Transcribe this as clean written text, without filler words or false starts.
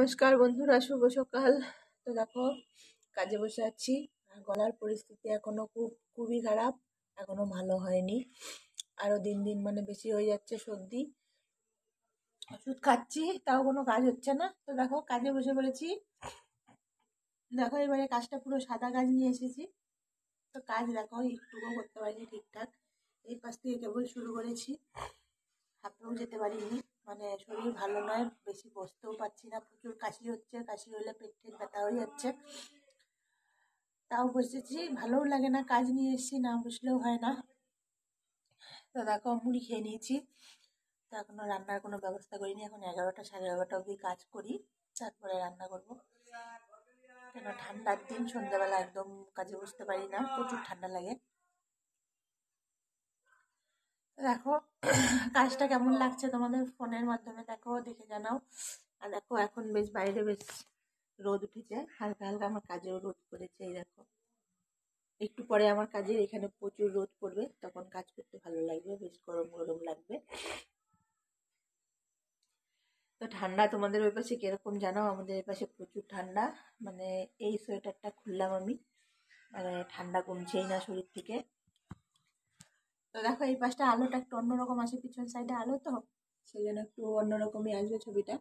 নমস্কার বন্ধুরা, শুভ সকাল। তো দেখো, কাজে বসে আছি। আর গলার পরিস্থিতি এখনো খুবই খারাপ, এখনো ভালো হয়নি। আরো দিন দিন মানে বেশি হয়ে যাচ্ছে সর্দি। ওষুধ খাচ্ছি, তাও কোনো কাজ হচ্ছে না। তো দেখো, কাজে বসে পড়েছি। দেখো, এবারে কাজটা পুরো সাদা কাজ নিয়ে এসেছি। তো কাজ দেখো একটুও করতে পারিনি ঠিকঠাক। এই পাশ থেকে কেবল শুরু করেছি, হাঁপিয়েও যেতে পারিনি। মানে শরীর ভালো নয়, বেশি বসতেও পারছি না, প্রচুর কাশি হচ্ছে। কাশি হলে পেট ব্যথা হয়ে যাচ্ছে। তাও বসেছি, ভালোও লাগে না, কাজ নিয়ে এসেছি, না বসলেও হয় না। তো দেখো, মুড়ি খেয়ে নিয়েছি। তো এখনো রান্নার কোনো ব্যবস্থা করিনি। এখন 11টা 11:30 অবধি কাজ করি, তারপরে রান্না করব। কেন ঠান্ডার দিন, সন্ধ্যাবেলা একদম কাজে বসতে পারি না, প্রচুর ঠান্ডা লাগে। দেখো, কাজটা কেমন লাগছে তোমাদের ফোনের মাধ্যমে দেখো, দেখে জানাও। আর দেখো, এখন বেশ বাইরে বেশ রোদ উঠেছে, হালকা হালকা আমার কাজেও রোদ পড়েছে। এই দেখো, একটু পরে আমার কাজের এখানে প্রচুর রোদ পড়বে, তখন কাজ করতে ভালো লাগবে, বেশ গরম গরম লাগবে। তো ঠান্ডা তোমাদের ওই পাশে কিরকম জানো? আমাদের এই পাশে প্রচুর ঠান্ডা। মানে এই সোয়েটারটা খুললাম আমি, মানে ঠান্ডা কমছেই না শরীর থেকে। তো দেখো, এই পাশটা আলোটা একটু অন্যরকম আসে, পিছন সাইডে আলো, তো সেই জন্য একটু অন্যরকমই আসবে ছবিটা।